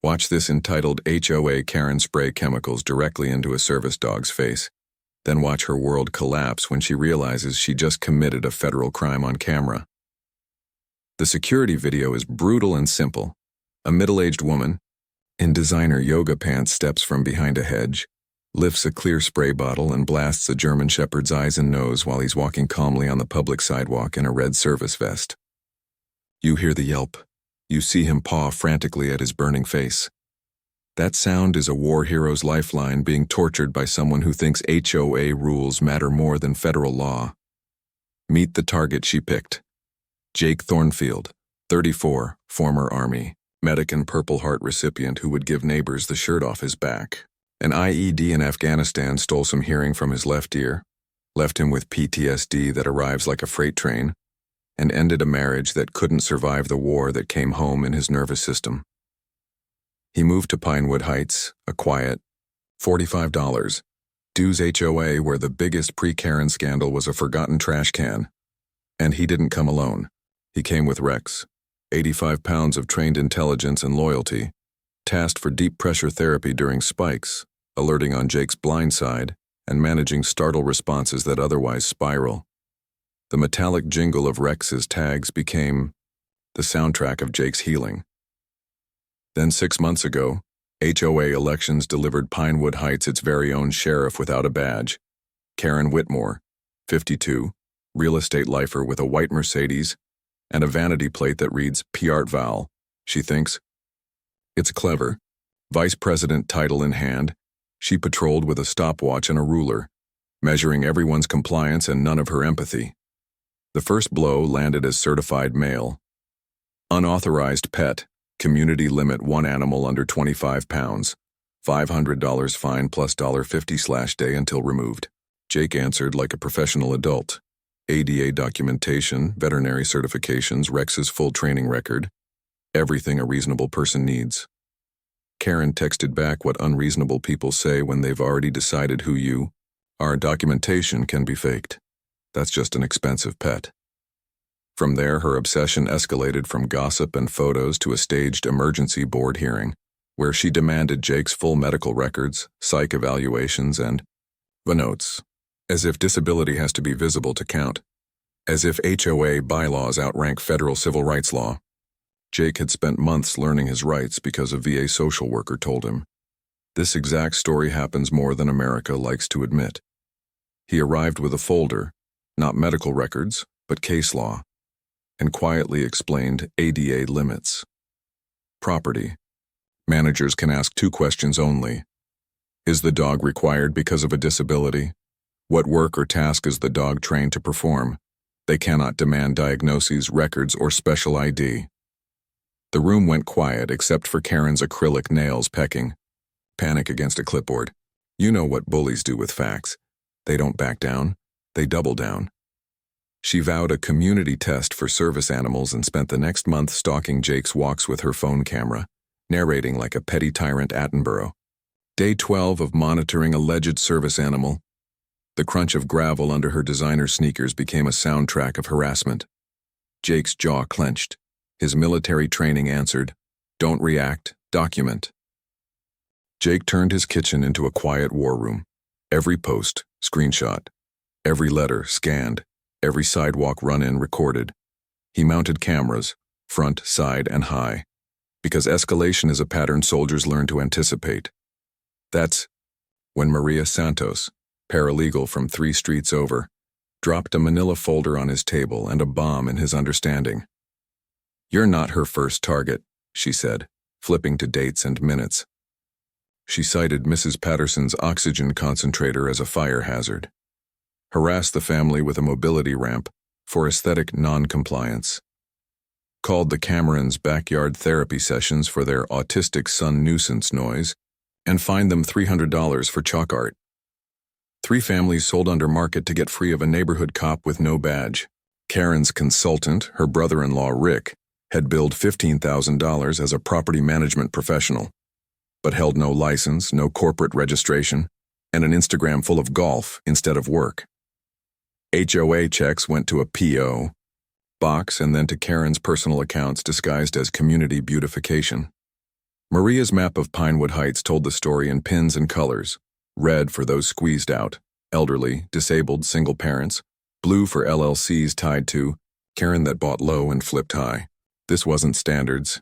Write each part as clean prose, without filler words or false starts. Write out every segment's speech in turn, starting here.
Watch this entitled HOA Karen spray chemicals directly into a service dog's face. Then watch her world collapse when she realizes she just committed a federal crime on camera. The security video is brutal and simple. A middle-aged woman, in designer yoga pants, steps from behind a hedge, lifts a clear spray bottle and blasts a German Shepherd's eyes and nose while he's walking calmly on the public sidewalk in a red service vest. You hear the yelp. You see him paw frantically at his burning face. That sound is a war hero's lifeline being tortured by someone who thinks HOA rules matter more than federal law. Meet the target she picked. Jake Thornfield, 34, former Army, medic and Purple Heart recipient who would give neighbors the shirt off his back. An IED in Afghanistan stole some hearing from his left ear, left him with PTSD that arrives like a freight train, and ended a marriage that couldn't survive the war that came home in his nervous system. He moved to Pinewood Heights, a quiet, $45 dues HOA where the biggest pre-Karen scandal was a forgotten trash can. And he didn't come alone. He came with Rex, 85 pounds of trained intelligence and loyalty, tasked for deep pressure therapy during spikes, alerting on Jake's blind side, and managing startle responses that otherwise spiral. The metallic jingle of Rex's tags became the soundtrack of Jake's healing. Then 6 months ago, HOA elections delivered Pinewood Heights its very own sheriff without a badge. Karen Whitmore, 52, real estate lifer with a white Mercedes and a vanity plate that reads P-Art Val, she thinks. It's clever. Vice president title in hand, she patrolled with a stopwatch and a ruler, measuring everyone's compliance and none of her empathy. The first blow landed as certified male. Unauthorized pet, community limit 1 animal under 25 pounds, $500 fine plus $50/day until removed. Jake answered like a professional adult. ADA documentation, veterinary certifications, Rex's full training record, everything a reasonable person needs. Karen texted back what unreasonable people say when they've already decided who you are. Documentation can be faked. That's just an expensive pet. From there, her obsession escalated from gossip and photos to a staged emergency board hearing, where she demanded Jake's full medical records, psych evaluations, and the notes, as if disability has to be visible to count, as if HOA bylaws outrank federal civil rights law. Jake had spent months learning his rights because a VA social worker told him. This exact story happens more than America likes to admit. He arrived with a folder, not medical records, but case law, and quietly explained ADA limits. Property. Managers can ask 2 questions only. Is the dog required because of a disability? What work or task is the dog trained to perform? They cannot demand diagnoses, records, or special ID. The room went quiet except for Karen's acrylic nails pecking. Panic against a clipboard. You know what bullies do with facts. They don't back down, they double down. She vowed a community test for service animals and spent the next month stalking Jake's walks with her phone camera, narrating like a petty tyrant Attenborough. Day 12 of monitoring alleged service animal. The crunch of gravel under her designer sneakers became a soundtrack of harassment. Jake's jaw clenched. His military training answered, "Don't react, document." Jake turned his kitchen into a quiet war room. Every post, screenshot. Every letter, scanned. Every sidewalk run-in, recorded. He mounted cameras, front, side, and high, because escalation is a pattern soldiers learn to anticipate. That's when Maria Santos, paralegal from 3 streets over, dropped a manila folder on his table and a bomb in his understanding. "You're not her first target," she said, flipping to dates and minutes. She cited Mrs. Patterson's oxygen concentrator as a fire hazard. Harassed the family with a mobility ramp for aesthetic non-compliance. Called the Camerons backyard therapy sessions for their autistic son nuisance noise, and fined them $300 for chalk art. 3 families sold under market to get free of a neighborhood cop with no badge. Karen's consultant, her brother-in-law Rick, had billed $15,000 as a property management professional, but held no license, no corporate registration, and an Instagram full of golf instead of work. HOA checks went to a P.O. box and then to Karen's personal accounts disguised as community beautification. Maria's map of Pinewood Heights told the story in pins and colors: red for those squeezed out, elderly, disabled, single parents; blue for LLCs tied to Karen that bought low and flipped high. This wasn't standards.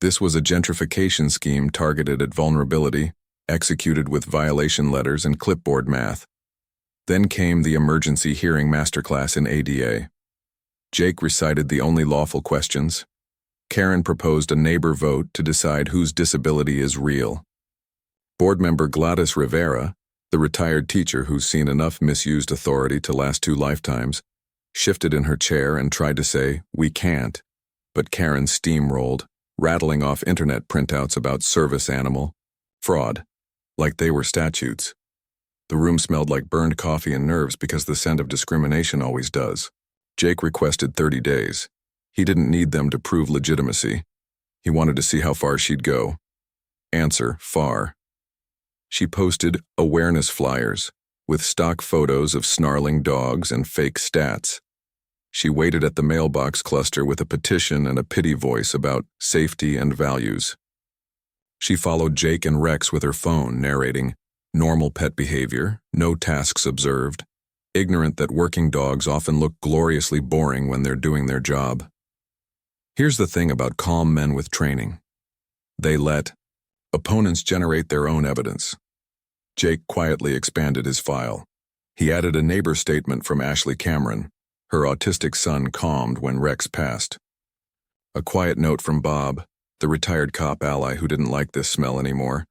This was a gentrification scheme targeted at vulnerability, executed with violation letters and clipboard math. Then came the emergency hearing masterclass in ADA. Jake recited the only lawful questions. Karen proposed a neighbor vote to decide whose disability is real. Board member Gladys Rivera, the retired teacher who's seen enough misused authority to last 2 lifetimes, shifted in her chair and tried to say, "We can't." But Karen steamrolled, rattling off internet printouts about service animal, fraud, like they were statutes. The room smelled like burned coffee and nerves because the scent of discrimination always does. Jake requested 30 days. He didn't need them to prove legitimacy. He wanted to see how far she'd go. Answer: far. She posted awareness flyers with stock photos of snarling dogs and fake stats. She waited at the mailbox cluster with a petition and a pity voice about safety and values. She followed Jake and Rex with her phone, narrating normal pet behavior, no tasks observed, ignorant that working dogs often look gloriously boring when they're doing their job. Here's the thing about calm men with training. They let opponents generate their own evidence. Jake quietly expanded his file. He added a neighbor statement from Ashley Cameron. Her autistic son calmed when Rex passed. A quiet note from Bob, the retired cop ally who didn't like this smell anymore.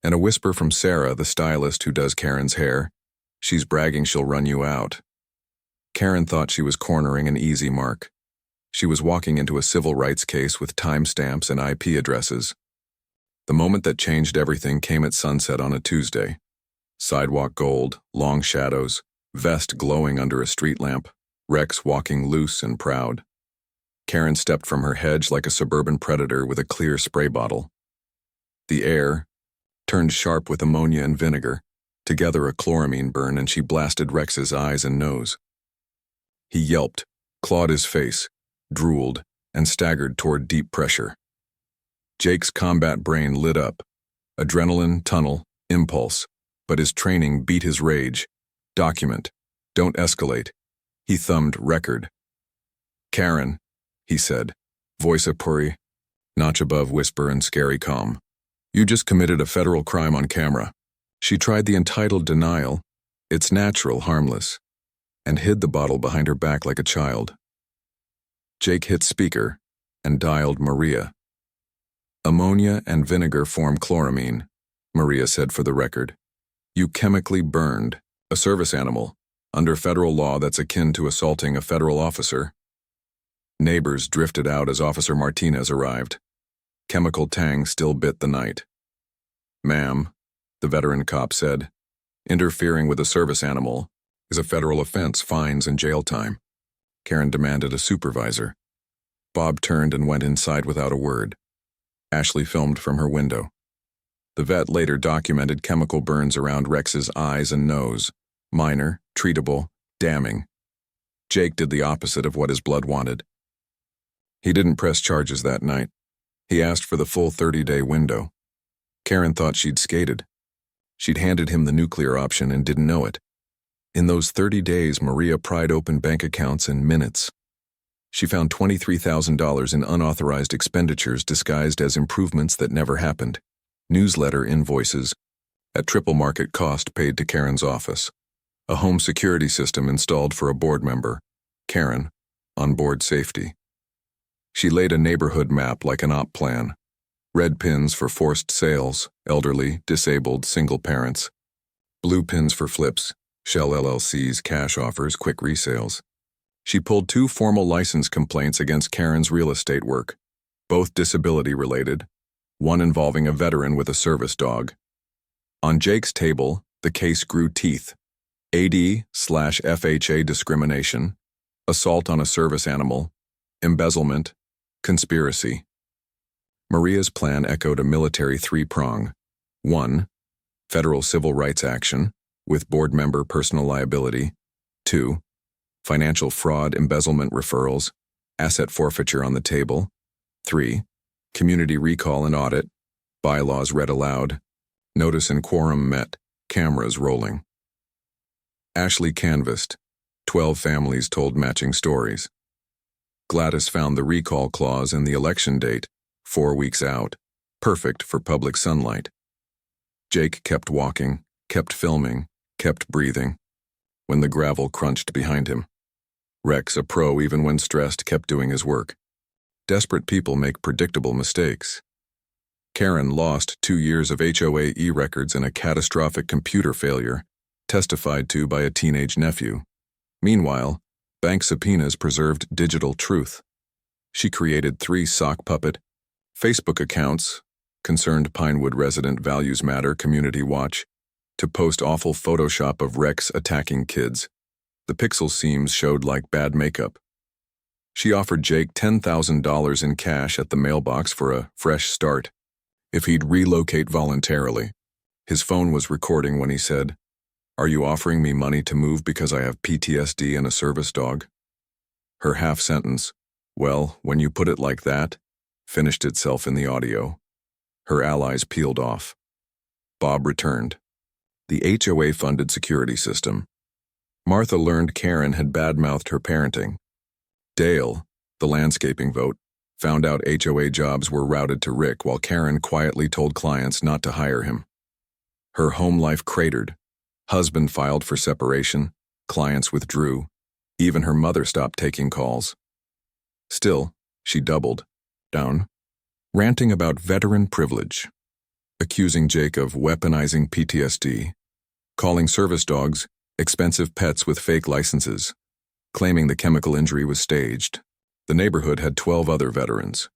And a whisper from Sarah, the stylist who does Karen's hair. She's bragging she'll run you out. Karen thought she was cornering an easy mark. She was walking into a civil rights case with timestamps and IP addresses. The moment that changed everything came at sunset on a Tuesday. Sidewalk gold, long shadows, vest glowing under a street lamp, Rex walking loose and proud. Karen stepped from her hedge like a suburban predator with a clear spray bottle. The air turned sharp with ammonia and vinegar, together a chloramine burn, and she blasted Rex's eyes and nose. He yelped, clawed his face, drooled, and staggered toward deep pressure. Jake's combat brain lit up. Adrenaline, tunnel, impulse. But his training beat his rage. Document. Don't escalate. He thumbed record. "Karen," he said, voice a purry, notch above whisper and scary calm. "You just committed a federal crime on camera." She tried the entitled denial, "It's natural, harmless," and hid the bottle behind her back like a child. Jake hit speaker and dialed Maria. "Ammonia and vinegar form chloramine," Maria said for the record. "You chemically burned a service animal. Under federal law, that's akin to assaulting a federal officer." Neighbors drifted out as Officer Martinez arrived. Chemical tang still bit the night. "Ma'am," the veteran cop said, "interfering with a service animal is a federal offense, fines and jail time." Karen demanded a supervisor. Bob turned and went inside without a word. Ashley filmed from her window. The vet later documented chemical burns around Rex's eyes and nose. Minor, treatable, damning. Jake did the opposite of what his blood wanted. He didn't press charges that night. He asked for the full 30-day window. Karen thought she'd skated. She'd handed him the nuclear option and didn't know it. In those 30 days, Maria pried open bank accounts in minutes. She found $23,000 in unauthorized expenditures disguised as improvements that never happened. Newsletter invoices, at triple market cost paid to Karen's office. A home security system installed for a board member, Karen, on board safety. She laid a neighborhood map like an op plan. Red pins for forced sales, elderly, disabled, single parents. Blue pins for flips, shell LLCs, cash offers, quick resales. She pulled 2 formal license complaints against Karen's real estate work, both disability-related, one involving a veteran with a service dog. On Jake's table, the case grew teeth. AD/FHA discrimination, assault on a service animal, embezzlement, conspiracy. Maria's plan echoed a military 3-prong. 1. Federal civil rights action, with board member personal liability. 2. Financial fraud, embezzlement referrals, asset forfeiture on the table. 3. Community recall and audit, Bylaws read aloud. Notice and quorum met. Cameras rolling. Ashley canvassed. 12 families told matching stories. Gladys found the recall clause in the election date, 4 weeks out, perfect for public sunlight. Jake kept walking, kept filming, kept breathing. When the gravel crunched behind him. Rex, a pro even when stressed, kept doing his work. Desperate people make predictable mistakes. Karen lost 2 years of HOA records in a catastrophic computer failure, testified to by a teenage nephew. Meanwhile, bank subpoenas preserved digital truth. She created 3 sock puppet Facebook accounts, Concerned Pinewood Resident Values Matter Community Watch, to post awful Photoshop of Rex attacking kids. The pixel seams showed like bad makeup. She offered Jake $10,000 in cash at the mailbox for a fresh start, if he'd relocate voluntarily. His phone was recording when he said, "Are you offering me money to move because I have PTSD and a service dog?" Her half sentence, "Well, when you put it like that," finished itself in the audio. Her allies peeled off. Bob returned. The HOA-funded security system. Martha learned Karen had badmouthed her parenting. Dale, the landscaping vote, found out HOA jobs were routed to Rick while Karen quietly told clients not to hire him. Her home life cratered. Husband filed for separation, clients withdrew, even her mother stopped taking calls. Still, she doubled down, ranting about veteran privilege, accusing Jake of weaponizing PTSD, calling service dogs expensive pets with fake licenses, claiming the chemical injury was staged. The neighborhood had 12 other veterans.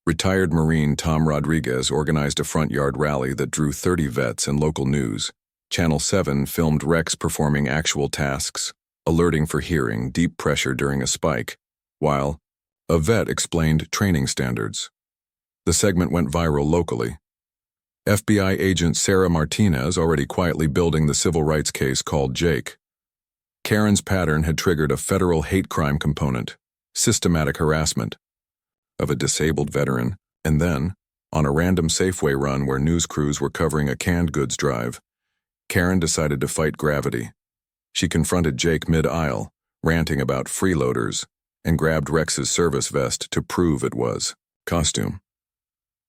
Retired Marine Tom Rodriguez organized a front yard rally that drew 30 vets and local news. Channel 7 filmed Rex performing actual tasks, alerting for hearing deep pressure during a spike, while a vet explained training standards. The segment went viral locally. FBI agent Sarah Martinez already quietly building the civil rights case called Jake. Karen's pattern had triggered a federal hate crime component, systematic harassment, of a disabled veteran, and then, on a random Safeway run where news crews were covering a canned goods drive, Karen decided to fight gravity. She confronted Jake mid-aisle, ranting about freeloaders, and grabbed Rex's service vest to prove it was costume.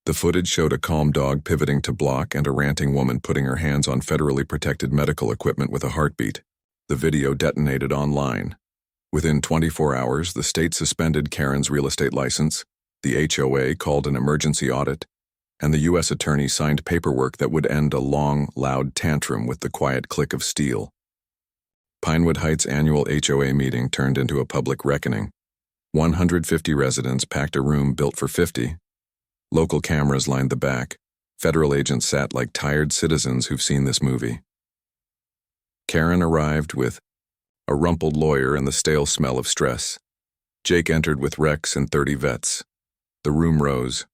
The footage showed a calm dog pivoting to block and a ranting woman putting her hands on federally protected medical equipment with a heartbeat. The video detonated online. Within 24 hours, the state suspended Karen's real estate license, the HOA called an emergency audit, and the U.S. attorney signed paperwork that would end a long, loud tantrum with the quiet click of steel. Pinewood Heights' annual HOA meeting turned into a public reckoning. 150 residents packed a room built for 50. Local cameras lined the back. Federal agents sat like tired citizens who've seen this movie. Karen arrived with a rumpled lawyer and the stale smell of stress. Jake entered with Rex and 30 vets. The room rose.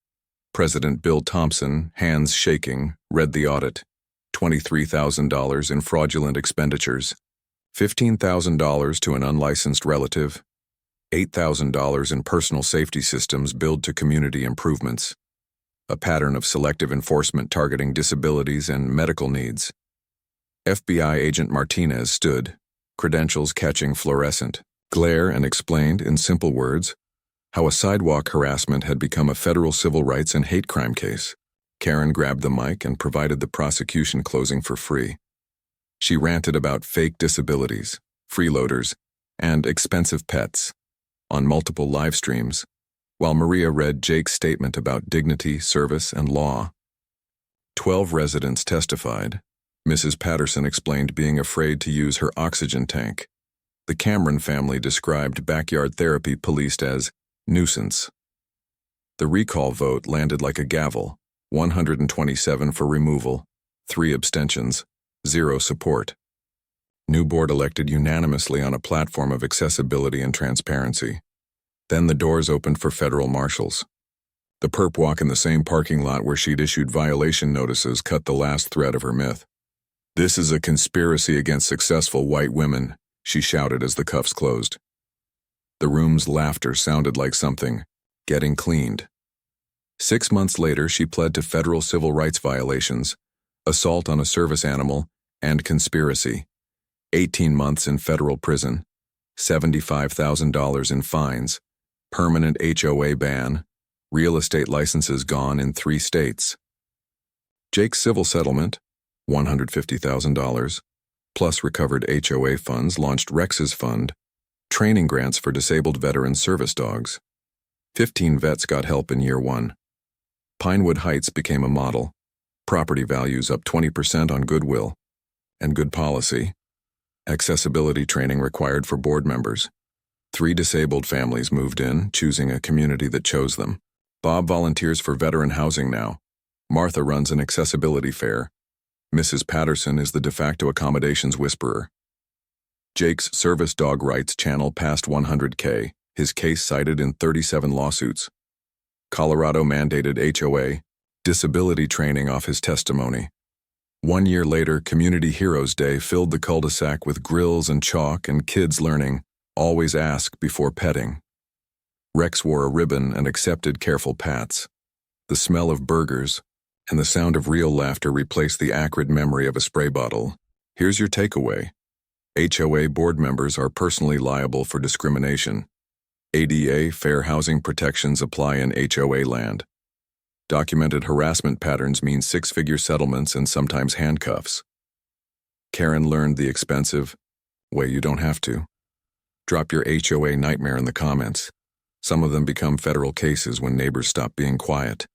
President Bill Thompson, hands shaking, read the audit. $23,000 in fraudulent expenditures. $15,000 to an unlicensed relative. $8,000 in personal safety systems billed to community improvements. A pattern of selective enforcement targeting disabilities and medical needs. FBI agent Martinez stood, credentials catching fluorescent glare, and explained in simple words how a sidewalk harassment had become a federal civil rights and hate crime case. Karen grabbed the mic and provided the prosecution closing for free. She ranted about fake disabilities, freeloaders, and expensive pets on multiple live streams, while Maria read Jake's statement about dignity, service, and law. 12 residents testified. Mrs. Patterson explained being afraid to use her oxygen tank. The Cameron family described backyard therapy policed as nuisance. The recall vote landed like a gavel, 127 for removal, 3 abstentions, 0 support. New board elected unanimously on a platform of accessibility and transparency. Then the doors opened for federal marshals. The perp walk in the same parking lot where she'd issued violation notices cut the last thread of her myth. "This is a conspiracy against successful white women," she shouted as the cuffs closed. The room's laughter sounded like something getting cleaned. 6 months later, she pled to federal civil rights violations, assault on a service animal, and conspiracy. 18 months in federal prison, $75,000 in fines, permanent HOA ban, real estate licenses gone in 3 states. Jake's civil settlement, $150,000, plus recovered HOA funds, launched Rex's Fund, training grants for disabled veteran service dogs. 15 vets got help in year 1. Pinewood Heights became a model. Property values up 20% on goodwill. And good policy. Accessibility training required for board members. 3 disabled families moved in, choosing a community that chose them. Bob volunteers for veteran housing now. Martha runs an accessibility fair. Mrs. Patterson is the de facto accommodations whisperer. Jake's service dog rights channel passed 100K, his case cited in 37 lawsuits. Colorado mandated HOA disability training off his testimony. 1 year later, Community Heroes Day filled the cul-de-sac with grills and chalk and kids learning, always ask before petting. Rex wore a ribbon and accepted careful pats. The smell of burgers and the sound of real laughter replaced the acrid memory of a spray bottle. Here's your takeaway. HOA board members are personally liable for discrimination. ADA fair housing protections apply in HOA land. Documented harassment patterns mean 6-figure settlements and sometimes handcuffs. Karen learned the expensive way you don't have to. Drop your HOA nightmare in the comments. Some of them become federal cases when neighbors stop being quiet.